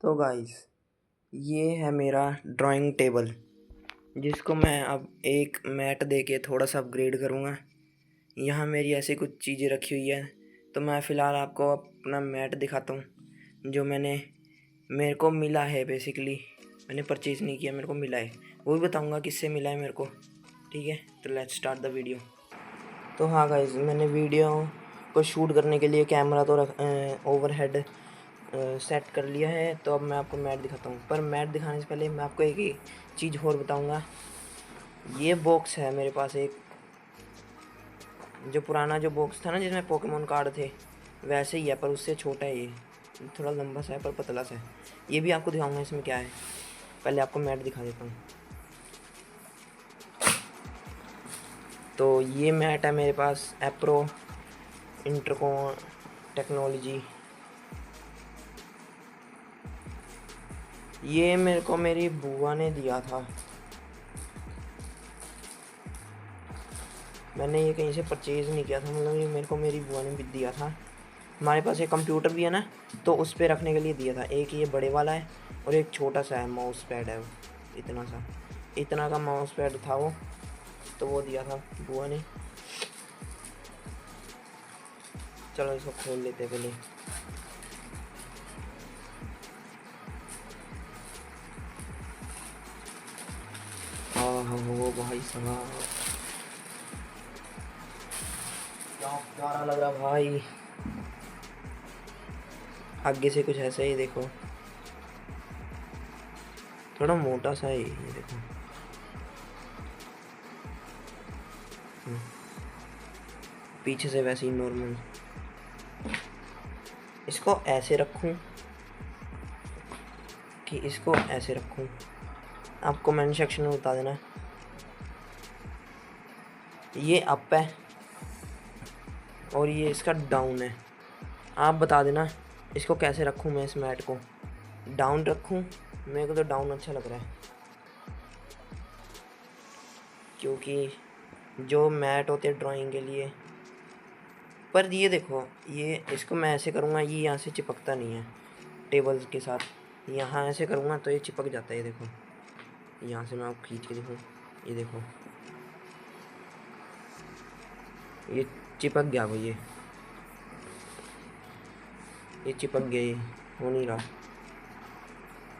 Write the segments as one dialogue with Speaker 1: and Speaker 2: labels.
Speaker 1: तो गाइस, ये है मेरा ड्राइंग टेबल जिसको मैं अब एक मैट दे के थोड़ा सा अपग्रेड करूँगा। यहाँ मेरी ऐसी कुछ चीज़ें रखी हुई है, तो मैं फ़िलहाल आपको अपना मैट दिखाता हूँ जो मेरे को मिला है। बेसिकली मैंने परचेज़ नहीं किया, मेरे को मिला है। वो भी बताऊँगा किससे मिला है मेरे को। ठीक है, तो लेट्स स्टार्ट द वीडियो। तो हाँ गाइस, मैंने वीडियो को शूट करने के लिए कैमरा तो ओवरहेड सेट कर लिया है। तो अब मैं आपको मैट दिखाता हूँ, पर मैट दिखाने से पहले मैं आपको एक चीज़ और बताऊँगा। ये बॉक्स है मेरे पास एक, जो पुराना जो बॉक्स था ना जिसमें पोकेमोन कार्ड थे, वैसे ही है पर उससे छोटा है। ये थोड़ा लंबा सा है पर पतला सा है। ये भी आपको दिखाऊंगा इसमें क्या है। पहले आपको मैट दिखा देता हूँ। तो ये मैट है मेरे पास एप्रो इंटरकॉन टेक्नोलॉजी। ये मेरे को मेरी बुआ ने दिया था। मैंने ये कहीं से परचेज़ नहीं किया था, मतलब ये मेरे को मेरी बुआ ने भी दिया था। हमारे पास एक कंप्यूटर भी है ना, तो उस पर रखने के लिए दिया था। एक ये बड़े वाला है और एक छोटा सा है, माउस पैड है वो, इतना का माउस पैड था वो, तो वो दिया था बुआ ने। चलो इसको खोल लेते हैं पहले। हाँ हाँ वो भाई साहब, क्या प्यारा लग रहा भाई। आगे से कुछ ऐसा ही देखो, थोड़ा मोटा सा है ये देखो। पीछे से वैसे ही नॉर्मल। इसको ऐसे रखूं कि इसको ऐसे रखूं, आप कमेंट सेक्शन में बता देना। ये अप है और ये इसका डाउन है। आप बता देना इसको कैसे रखूं। मैं इस मैट को डाउन रखूं, मेरे को तो डाउन अच्छा लग रहा है, क्योंकि जो मैट होते हैं ड्राइंग के लिए। पर ये देखो, ये इसको मैं ऐसे करूँगा, ये यहाँ से चिपकता नहीं है टेबल्स के साथ। यहाँ ऐसे करूँगा तो ये चिपक जाता है। ये देखो, यहाँ से मैं आपको खींच के दिखाऊँ, ये देखो ये चिपक गया वो, ये चिपक गया, ये हो नहीं रहा।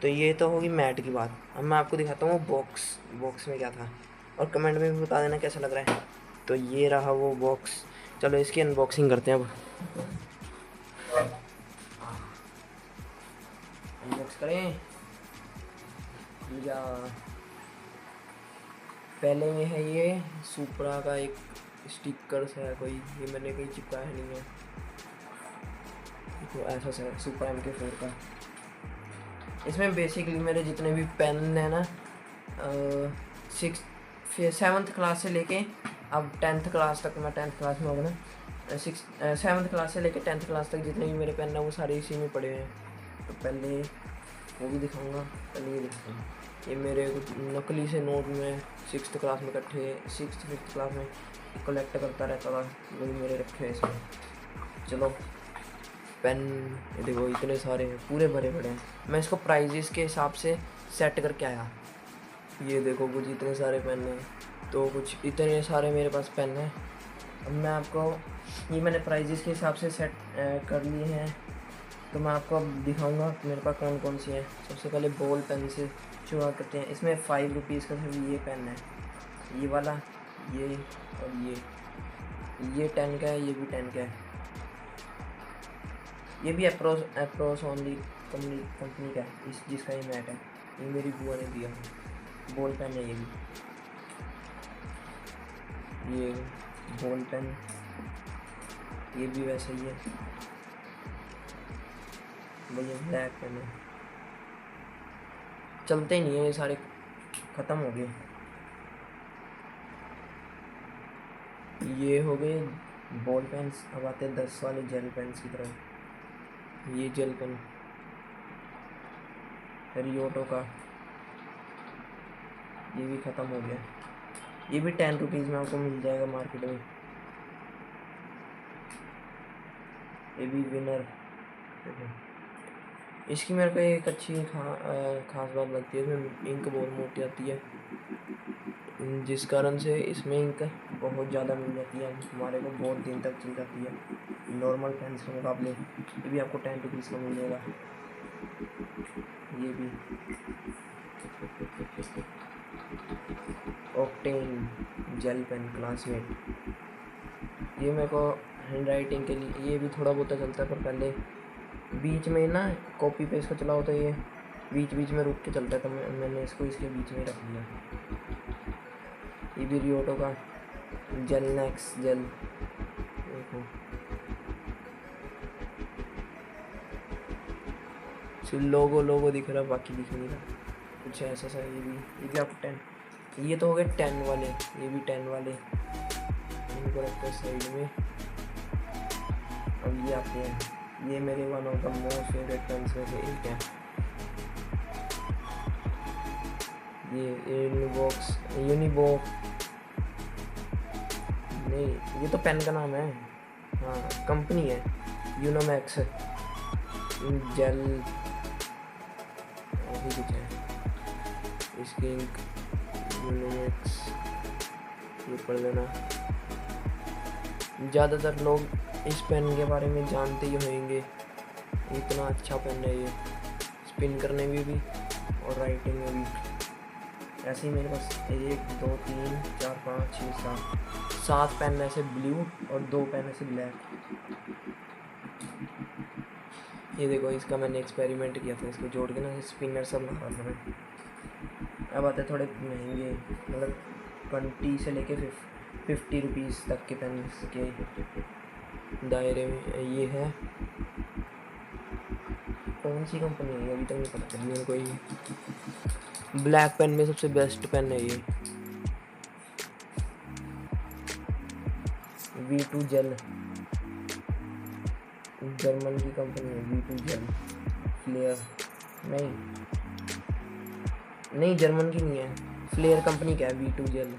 Speaker 1: तो ये तो होगी मैट की बात। अब मैं आपको दिखाता हूँ बॉक्स में क्या था, और कमेंट में भी बता देना कैसा लग रहा है। तो ये रहा वो बॉक्स। चलो इसकी अनबॉक्सिंग करते हैं अब। अनबॉक्स करें या पहले में है ये सुपरा का एक स्टिकर्स है कोई, ये मैंने कहीं चिपकाया नहीं है। तो ऐसा सा सुपरा MK4 का। इसमें बेसिकली मेरे जितने भी पेन है ना, 7th क्लास से लेके अब 10th क्लास तक, मैं 10th क्लास में होगा ना, 7th क्लास से लेके 10th क्लास तक जितने भी मेरे पेन है वो सारे इसी में पड़े हुए हैं। तो पहले वो भी दिखाऊंगा, पहले ये दिखाऊंगा। ये मेरे कुछ नकली से नोट में 6th क्लास में इकट्ठे, 6th 5th क्लास में कलेक्ट करता रहता था, वही मेरे रखे हैं इसमें। चलो पेन, ये देखो इतने सारे हैं, पूरे भरे पड़े हैं। मैं इसको प्राइजेस के हिसाब से सेट करके आया। ये देखो कुछ इतने सारे पेन हैं, तो कुछ इतने सारे मेरे पास पेन हैं। अब मैं आपको, ये मैंने प्राइजेस के हिसाब से सेट कर लिए हैं, तो मैं आपको अब दिखाऊंगा मेरे पास कौन कौन सी है। सबसे पहले बॉल पेन से शुरुआत करते हैं। इसमें 5 रुपीज़ का सिर्फ ये पेन है, ये वाला, ये और ये 10 का है, ये भी 10 का है। ये भी अप्रोस ओनली कंपनी का है, जिसका ये मैट है, ये मेरी बुआ ने दिया है। बॉल पेन है ये भी, ये बॉल पेन, ये भी वैसे ही है भैया, ब्लैक पेन है। चलते ही नहीं है ये सारे, ख़त्म हो गए। ये हो गए बॉल पेन्स। अब आते हैं 10 वाले जेल पेन्स की तरफ। ये जेल पेन रियोटो का, ये भी ख़त्म हो गया। ये भी 10 रुपीज़ में आपको मिल जाएगा मार्केट में। ये भी विनर, इसकी मेरे को एक अच्छी खास बात लगती है, इसमें इंक बहुत मोटी आती है, जिस कारण से इसमें इंक बहुत ज़्यादा मिल जाती है, हमारे को बहुत दिन तक चल जाती है नॉर्मल पेन्स के मुकाबले। ये भी आपको 10 रुपीज़ का मिल जाएगा। ये भी ऑक्टेन जेल पेन क्लासमेट, ये मेरे को हैंड राइटिंग के लिए ये भी थोड़ा बहुत चलता है, पर पहले बीच में ना कॉपी पेस्ट का चलाओ तो ये बीच बीच में रुक के चलता है, तो मैंने इसको इसके बीच में रख दिया। ये भी रियोटो का जेल नेक्स जेल, देखो सिर्फ लोगो दिख रहा, बाकी दिख नहीं रहा कुछ ऐसा सा। ये भी आपको 10, ये तो हो गए 10 वाले, ये भी 10 वाले, इनको रखते हैं साइड में। अब ये आते हैं, ये मेरे one of the most favourite pens में से एक है, ये यूनिबॉक्स नहीं, ये तो पेन का नाम है, हाँ कंपनी है यूनोमैक्स जेल, अभी कुछ है इसकी इंक यूनोमैक्स, ये पढ़ लेना। ज़्यादातर लोग इस पेन के बारे में जानते ही होंगे, इतना अच्छा पेन है ये, स्पिन करने में भी और राइटिंग में भी। ऐसे ही मेरे पास 1 2 3 4 5 6 7 पेन ऐसे ब्लू और 2 पेन ऐसे ब्लैक। ये देखो, इसका मैंने एक्सपेरिमेंट किया था, इसको जोड़ के ना स्पिनर सब लगा था मैं। अब आते थोड़े महंगे, मतलब 20 से लेके 50 रुपीज़ तक के पेन के दायरे में। ये है कौन सी कंपनी है अभी तक नहीं पता चली मेरे को। ये ब्लैक पेन में सबसे बेस्ट पेन है ये, V2 जेल, जर्मन की कंपनी है V2 जेल। फ्लेयर नहीं जर्मन की नहीं है, फ्लेयर कंपनी का है V2 जेल।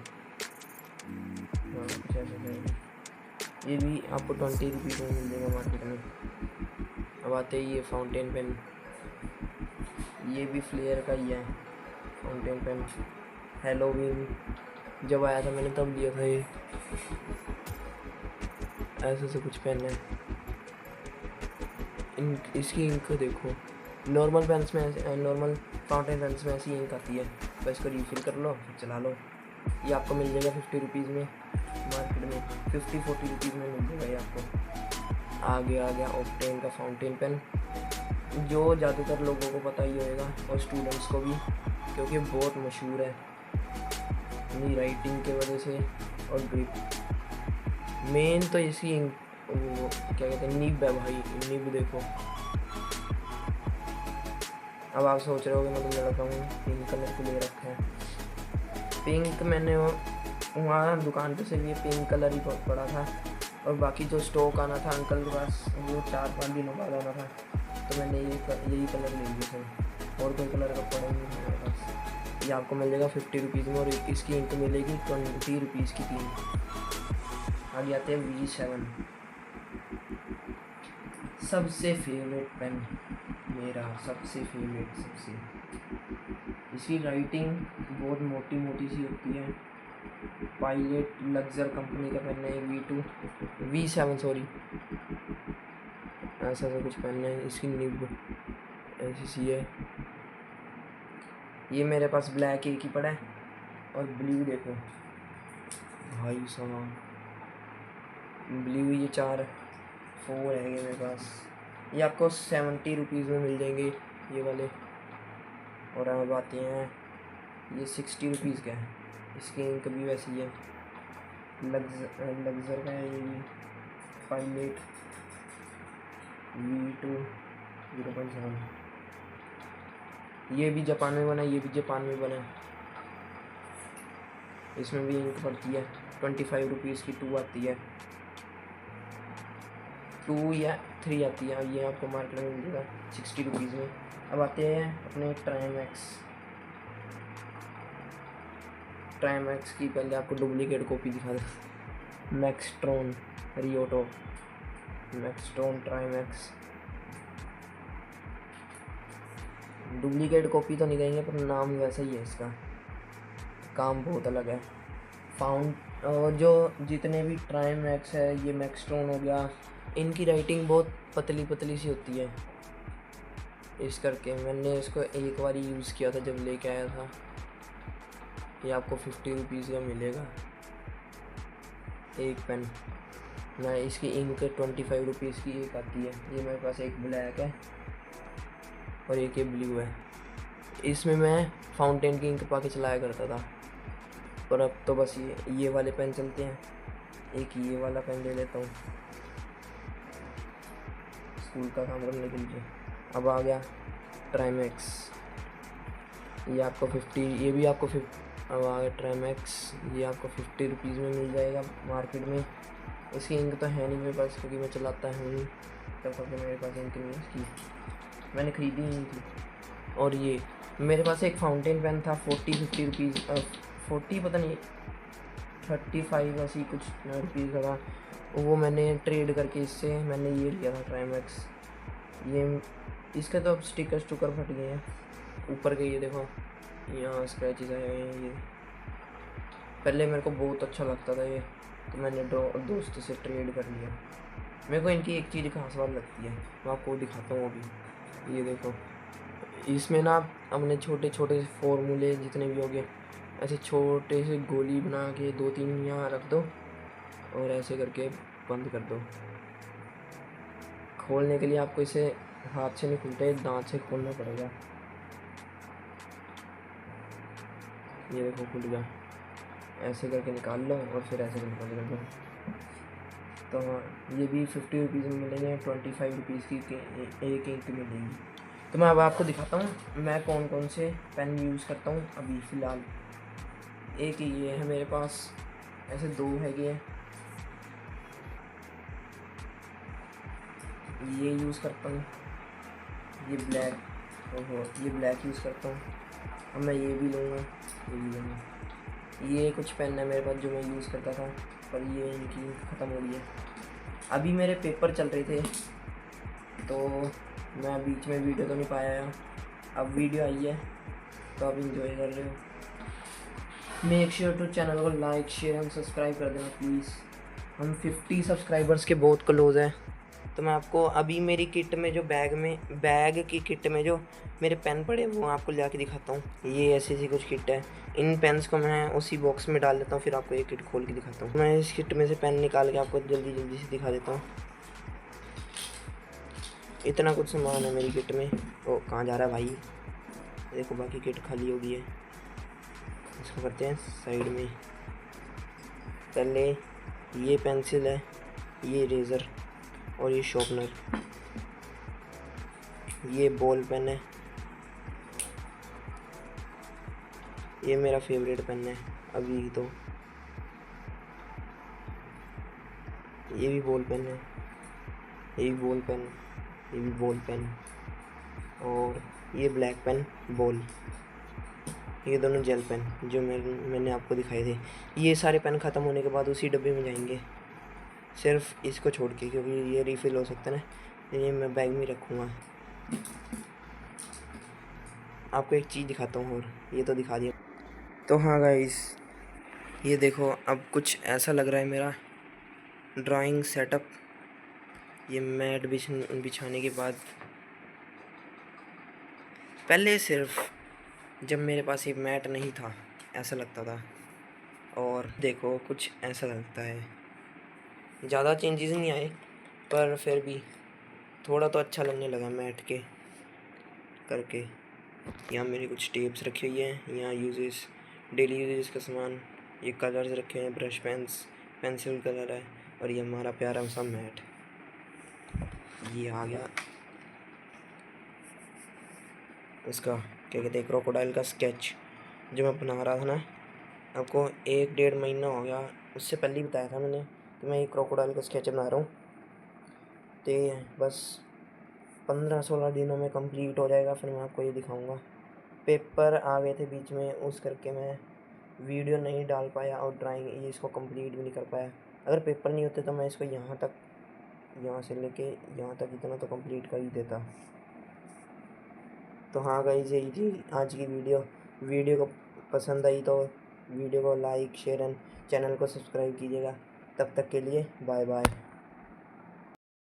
Speaker 1: हाँ कुछ ऐसा है। ये भी आपको 20 रुपीज़ में मिल जाएगा मार्केट में। अब आते ही ये फाउंटेन पेन, ये भी फ्लेयर का ही है फाउंटेन पेन। हैलोवीन जब आया था मैंने तब लिया था ये। ऐसे से कुछ पेन है, इसकी इंक देखो, नॉर्मल पेन्स में नॉर्मल फाउंटेन पेन्स में ऐसी इंक आती है, बस इसको रिफिल कर लो फिर चला लो। ये आपको मिल जाएगा 50 रुपीज़ में मार्केट में, 50-40 रुपीज़ में मिल जाएगा ये आपको। आ गया ऑक्टेन का फाउंटेन पेन, जो ज़्यादातर लोगों को पता ही होएगा और स्टूडेंट्स को भी, क्योंकि बहुत मशहूर है अपनी राइटिंग के वजह से और ग्रिप। मेन तो इसकी वो क्या कहते हैं, निब है भाई, निब देखो। अब आप सोच रहे हो कि मैं तो लड़का हूँ पिंक कलर को ले रखा है, पिंक मैंने वहाँ दुकान पे से भी पिंक कलर ही पड़ा था, और बाकी जो स्टॉक आना था अंकल के पास वो 4-5 दिनों बाद आना था, तो मैंने यही कलर ले लिया था, और कोई कलर का पड़ा नहीं था मेरे पास। ये आपको मिल जाएगा 50 रुपीज़ में, और इसकी इंक मिलेगी 20 रुपीज़ की 3। आगे आते हैं V7, सबसे फेवरेट पेन मेरा, सबसे इसकी राइटिंग बहुत मोटी सी होती है। पायलट लग्जर कंपनी का पेन है V7 सॉरी, ऐसा कुछ पेन है। इसकी निब ऐसी सी है। ये मेरे पास ब्लैक एक ही पड़ा है, और ब्लू देखो भाई साहब, ब्लू ये 4 है मेरे पास। ये आपको 70 रुपीज़ में मिल जाएंगे ये वाले। और अब आते हैं, ये 60 रुपीज़ का है, इसकी इंक भी वैसी है, लग्जर का है। ये भी पायलट V2 0.7, ये भी जापान में बना, ये भी जापान में बना। इसमें भी इंक पड़ती है 25 रुपीज़ की, 2 आती है, 2 या 3 आती है। ये आपको मार्केट में मिलेगा 60 रुपीज़ में। अब आते हैं अपने ट्राइमैक्स की, पहले आपको डुप्लीकेट कॉपी दिखा दे। मैक्सट्रॉन रियोटो, मैक्सट्रॉन ट्राइमैक्स, डुप्लीकेट कॉपी तो नहीं कहेंगे पर नाम वैसा ही है इसका, काम बहुत अलग है। फाउंड और जो जितने भी ट्राइमैक्स है, ये मैक्सटोन हो गया, इनकी राइटिंग बहुत पतली पतली सी होती है। इस करके मैंने इसको एक बार यूज़ किया था जब लेके आया था। ये आपको 50 रुपीज़ का मिलेगा एक पेन। मैं इसकी इंक 25 रुपीज़ की एक आती है। ये मेरे पास एक ब्लैक है और एक ये ब्लू है। इसमें मैं फाउंटेन की इंक पा के चलाया करता था, पर अब तो बस ये वाले पेन चलते हैं। एक ये वाला पेन ले लेता हूँ स्कूल का काम करने के लिए। अब आ गया ट्राइमैक्स, ये आपको 50, ये भी आपको अब आ गया ट्राइमैक्स, ये आपको 50 रुपीज़ में मिल जाएगा मार्केट में। इसकी इंक तो है नहीं मेरे पास क्योंकि मैं चलाता हूँ नहीं, तब तक मेरे पास इंक नहीं है इसकी, मैंने ख़रीदी ही नहीं थी। और ये मेरे पास एक फाउंटेन पेन था 50 रुपीज़, 40 पता नहीं 35 ऐसी कुछ रुपीज़ का था। वो मैंने ट्रेड करके इससे मैंने ये लिया था ट्राइमैक्स। ये इसके तो अब स्टिकर फट गए हैं ऊपर के, ये देखो यहाँ स्क्रैचेस आए हुए हैं। ये पहले मेरे को बहुत अच्छा लगता था ये, तो मैंने दोस्त से ट्रेड कर लिया। मेरे को इनकी एक चीज़ खास बात लगती है, मैं आपको दिखाता हूँ अभी। ये देखो, इसमें ना आप अपने छोटे छोटे से फॉर्मूले जितने भी होंगे ऐसे छोटे से गोली बना के 2-3 यहाँ रख दो और ऐसे करके बंद कर दो। खोलने के लिए आपको इसे हाथ से नहीं खुलता है, दांत से खोलना पड़ेगा। ये देखो खुल गया, ऐसे करके निकाल लो और फिर ऐसे करके बंद कर दो। तो हाँ, ये भी 50 रुपीज़ में मिलेंगे, 25 रुपीज़ की एक इंक मिलेगी। तो मैं अब आपको दिखाता हूँ मैं कौन कौन से पेन यूज़ करता हूँ अभी फ़िलहाल। एक ये है मेरे पास, ऐसे 2 है ये यूज़ करता हूँ, ये ब्लैक, ओहो ये ब्लैक यूज़ करता हूँ। अब मैं ये भी लूँगा, ये भी लूँगा। ये कुछ पेन है मेरे पास जो मैं यूज़ करता था, पर ये इनकी इंक ख़त्म हो गई है। अभी मेरे पेपर चल रहे थे तो मैं बीच में वीडियो तो नहीं पाया, अब वीडियो आई है तो आप इंजॉय कर रहे हो। मेक श्योर टू चैनल को लाइक शेयर एंड सब्सक्राइब कर देना प्लीज़। हम 50 सब्सक्राइबर्स के बहुत क्लोज हैं। तो मैं आपको अभी मेरी किट में जो बैग की किट में जो मेरे पेन पड़े वो आपको ला के दिखाता हूँ। ये ऐसी कुछ किट है, इन पेन्स को मैं उसी बॉक्स में डाल देता हूँ, फिर आपको ये किट खोल के दिखाता हूँ। मैं इस किट में से पेन निकाल के आपको जल्दी जल्दी से दिखा देता हूँ। इतना कुछ सामान है मेरी किट में। ओ कहाँ जा रहा है भाई, देखो बाकी किट खाली हो गई है। इसको करते हैं साइड में। पहले ये पेंसिल है, ये इरेज़र और ये शॉर्पनर, ये बॉल पेन है, ये मेरा फेवरेट पेन है अभी तो। ये भी बॉल पेन है, ये भी बॉल पेन, ये भी बॉल पेन, और ये ब्लैक पेन बॉल, ये दोनों जेल पेन जो मैंने आपको दिखाए थे। ये सारे पेन ख़त्म होने के बाद उसी डब्बे में जाएंगे, सिर्फ इसको छोड़ के, क्योंकि ये रिफ़िल हो सकता है ना, ये मैं बैग में रखूँगा। आपको एक चीज़ दिखाता हूँ और ये तो दिखा दिया। तो हाँ गाइस, ये देखो अब कुछ ऐसा लग रहा है मेरा ड्राइंग सेटअप। ये मैट बिछाने के बाद, पहले सिर्फ जब मेरे पास ये मैट नहीं था ऐसा लगता था, और देखो कुछ ऐसा लगता है। ज़्यादा चेंजेस नहीं आए पर फिर भी थोड़ा तो अच्छा लगने लगा मैट के करके। यहाँ मेरी कुछ टेप्स रखी हुई हैं, यहाँ यूजेस डेली यूजेस का सामान, ये कलर्स रखे हैं, ब्रश पेन्स, पेंसिल कलर है, और ये हमारा प्यारा सा मैट। ये आ गया इसका क्या कहते हैं, क्रोकोडाइल का स्केच जो मैं बना रहा था ना, आपको 1-1.5 महीना हो गया, उससे पहले ही बताया था मैंने कि मैं ये क्रोकोडाइल का स्केच बना रहा हूँ। तो बस 15-16 दिनों में कंप्लीट हो जाएगा, फिर मैं आपको ये दिखाऊंगा। पेपर आ गए थे बीच में, उस करके मैं वीडियो नहीं डाल पाया और ड्राइंग ये इसको कंप्लीट भी नहीं कर पाया। अगर पेपर नहीं होते तो मैं इसको यहाँ से लेके यहाँ तक इतना तो कंप्लीट कर ही देता। तो हाँ गाइस, यही थी आज की वीडियो को पसंद आई तो वीडियो को लाइक शेयर एंड चैनल को सब्सक्राइब कीजिएगा। तब तक के लिए बाय बाय।